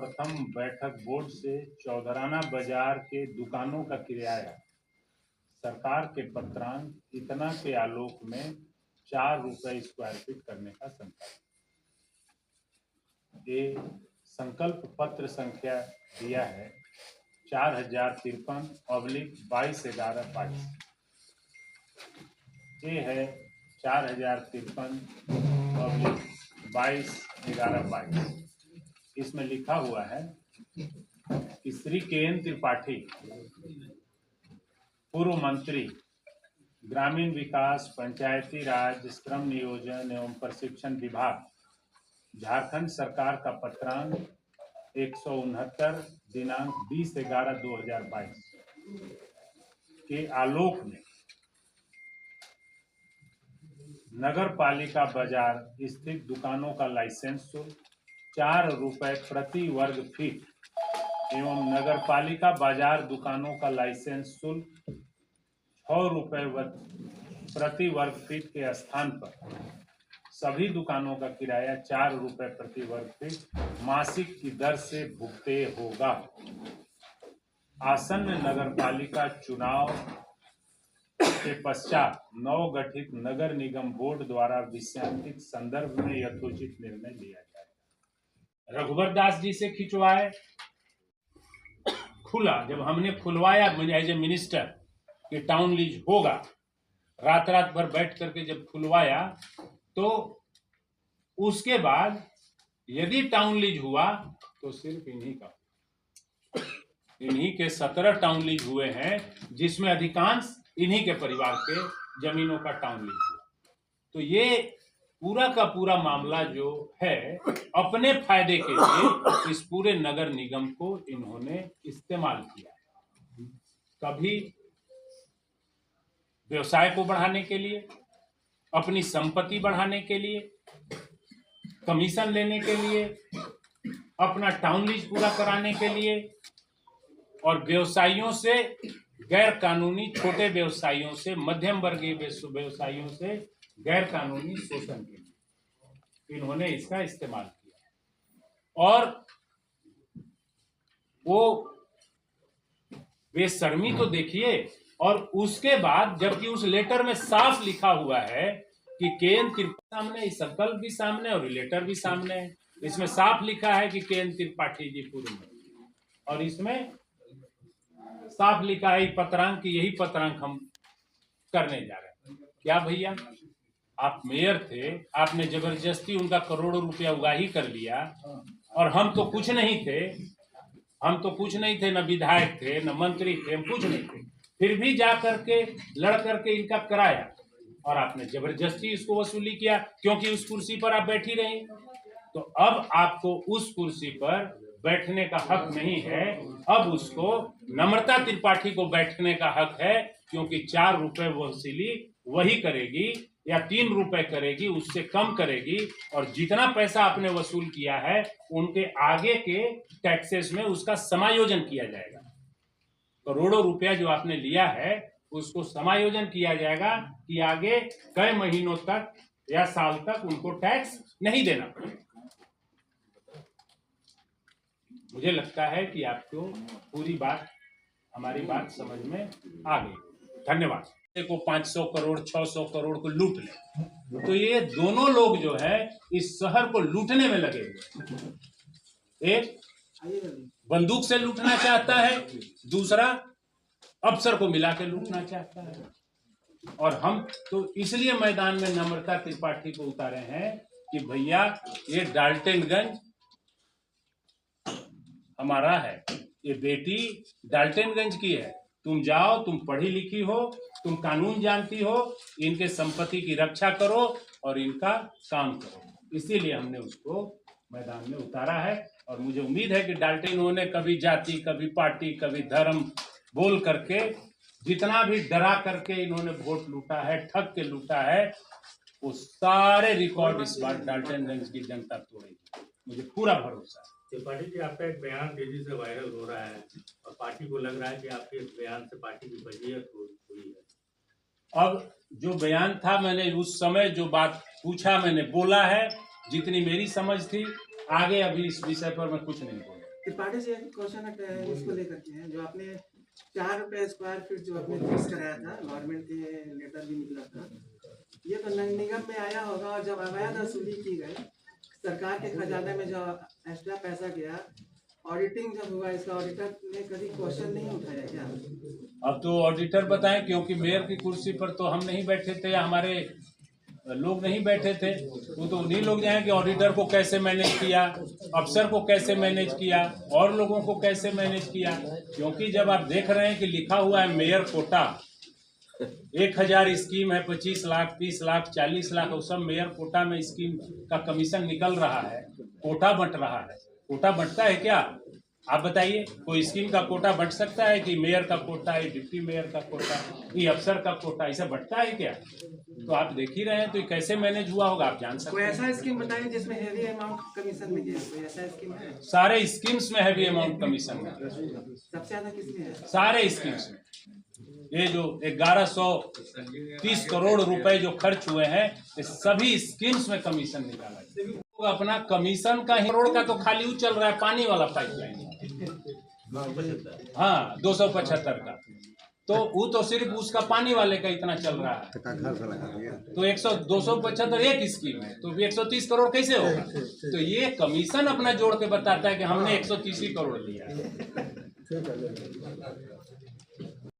प्रथम बैठक बोर्ड से चौधराना बाजार के दुकानों का किराया सरकार के पत्रांक इतना के आलोक में 4 रुपए स्क्वायर फीट करने का संकल्प। ये संकल्प पत्र संख्या दिया है 4053/22/11/22। ये है 4053/22/11/22। इसमें लिखा हुआ है कि श्री के.एन. त्रिपाठी, पूर्व मंत्री, ग्रामीण विकास, पंचायती राज, श्रम नियोजन एवं प्रशिक्षण विभाग, झारखंड सरकार का पत्रांक 169 दिनांक 20/11/2022 के आलोक में नगर पालिका बाजार स्थित दुकानों का लाइसेंस शुल्क 4 रुपए प्रति वर्ग फीट एवं नगर पालिका बाजार दुकानों का लाइसेंस शुल्क 6 रुपए प्रति वर्ग फीट के स्थान पर सभी दुकानों का किराया 4 रुपए प्रति वर्ग फीट मासिक की दर से भुगते होगा। आसन्न नगर पालिका चुनाव के पश्चात नवगठित नगर निगम बोर्ड द्वारा विषयांकित संदर्भ में यथोचित निर्णय लिया जाएगा। रघुवर दास जी से खिंचवाए, खुला जब हमने खुलवाया एज ए मिनिस्टर कि टाउन लीज होगा, रात भर बैठ करके जब खुलवाया तो उसके बाद यदि टाउन लीज हुआ तो सिर्फ इन्हीं के 17 टाउन लीज हुए हैं, जिसमें अधिकांश इन्हीं के परिवार के जमीनों का टाउन लीज हुआ। तो ये पूरा का पूरा मामला जो है अपने फायदे के लिए इस पूरे नगर निगम को इन्होंने इस्तेमाल किया है। कभी व्यवसाय को बढ़ाने के लिए, अपनी संपत्ति बढ़ाने के लिए, कमीशन लेने के लिए, अपना टाउन लीज पूरा कराने के लिए और व्यवसायियों से, गैर कानूनी छोटे व्यवसायियों से, मध्यम वर्गीय व्यवसायियों से गैर कानूनी शोषण के लिए इन्होंने इसका इस्तेमाल किया। और वो बेशर्मी तो देखिए। और उसके बाद जबकि उस लेटर में साफ लिखा हुआ है कि के.एन. त्रिपाठी सामने, इस संकल्प भी सामने और लेटर भी सामने है, इसमें साफ लिखा है कि के.एन. त्रिपाठी जी पूर्व मंत्री, और इसमें साफ लिखा है पत्रांक की, यही पत्रांक हम करने जा रहे हैं। क्या भैया, आप मेयर थे, आपने जबरदस्ती उनका करोड़ों रुपया उगाही कर लिया, और हम तो कुछ नहीं थे, न विधायक थे, न मंत्री थे, हम कुछ नहीं थे, फिर भी जा करके लड़ करके इनका कराया और आपने जबरदस्ती इसको वसूली किया, क्योंकि उस कुर्सी पर आप बैठी रही। तो अब आपको उस कुर्सी पर बैठने का हक नहीं है, अब उसको नम्रता त्रिपाठी को बैठने का हक है, क्योंकि 4 रुपए वसूली वही करेगी या 3 रुपए करेगी, उससे कम करेगी, और जितना पैसा आपने वसूल किया है उनके आगे के टैक्सेस में उसका समायोजन किया जाएगा। करोड़ों रुपया जो आपने लिया है उसको समायोजन किया जाएगा कि आगे कई महीनों तक या साल तक उनको टैक्स नहीं देना पड़ेगा। मुझे लगता है कि आपको पूरी बात, हमारी बात समझ में आ गई। धन्यवाद। को 500 करोड़ 600 करोड़ को लूट ले, तो ये दोनों लोग जो है इस शहर को लूटने में लगे हुए। एक बंदूक से लूटना चाहता है, दूसरा अफसर को मिला के लूटना चाहता है। और हम तो इसलिए मैदान में नम्रता त्रिपाठी को उतारे हैं कि भैया ये डाल्टनगंज हमारा है, ये बेटी डाल्टनगंज की है, तुम जाओ, तुम पढ़ी लिखी हो, तुम कानून जानती हो, इनके संपत्ति की रक्षा करो और इनका काम करो। इसीलिए हमने उसको मैदान में उतारा है। और मुझे उम्मीद है कि डाल्टन इन्होंने कभी जाति, कभी पार्टी, कभी धर्म बोल करके, जितना भी डरा करके इन्होंने वोट लूटा है, ठग के लूटा है, वो सारे रिकॉर्ड इस बार डाल्टनगंज की जनता तोड़ेगी, मुझे पूरा भरोसा है। त्रिपाठी जी, आपका एक बयान तेजी से वायरल हो रहा है और पार्टी को लग रहा है कि आपके इस बयान से पार्टी की वजीयत हुई है। अब जो बयान था, मैंने उस समय जो बात पूछा मैंने बोला है, जितनी मेरी समझ थी। आगे अभी इस विषय पर मैं कुछ नहीं बोलूँ। त्रिपाठी जी एक क्वेश्चन इसको लेकर के है, जो आपने 4 रुपए स्क्वायर फीट जो आपने फिक्स कराया था, गवर्नमेंट के लेटर भी निकला था, ये तो नगर निगम में आया होगा। और जब अवैध वसूली की गई, सरकार के खजाने में जो एक्स्ट्रा पैसा गया, ऑडिटिंग जब हुआ, इसका ऑडिटर ने कभी क्वेश्चन नहीं उठाया क्या? अब तो ऑडिटर बताएं, क्योंकि मेयर की कुर्सी पर तो हम नहीं बैठे थे या हमारे लोग नहीं बैठे थे। वो तो उन्हीं लोग जाएं कि ऑडिटर को कैसे मैनेज किया, अफसर को कैसे मैनेज किया, और लोगों को कैसे मैनेज किया। क्योंकि जब आप देख रहे हैं कि लिखा हुआ है मेयर कोटा, 1000 स्कीम है, 25 लाख, 30 लाख, 40 लाख, वो सब मेयर कोटा में स्कीम का कमीशन निकल रहा है, कोटा बंट रहा है। कोटा बंटता है क्या? आप बताइए, कोई स्कीम का कोटा बंट सकता है कि मेयर का कोटा है, डिप्टी मेयर का कोटा, ये अफसर का कोटा, ऐसा बंटता है क्या? तो आप देख ही रहे हैं, तो ये कैसे मैनेज हुआ होगा आप जान सकते कोई हैं। ऐसा स्कीम बताइए जिसमें हेवी अमाउंट कमीशन में गया, कोई ऐसा स्कीम है? सारे स्कीम्स में हैवी अमाउंट कमीशन है, सबसे ज्यादा किसमें है? सारे स्कीम्स में। ये जो 1130 करोड़ रुपए जो खर्च हुए हैं, ये सभी स्कीम्स में कमीशन निकाला है। तो अपना कमीशन का करोड़ का तो खाली वो चल रहा है, पानी वाला पाइपलाइन। हाँ, 275 का, तो वो तो सिर्फ उसका पानी वाले का इतना चल रहा है। तो 275 एक स्कीम है, तो 130 करोड़ कैसे होगा? तो ये कमीशन अपना जोड़ के बताता है कि हमने 130 करोड़ लिया है।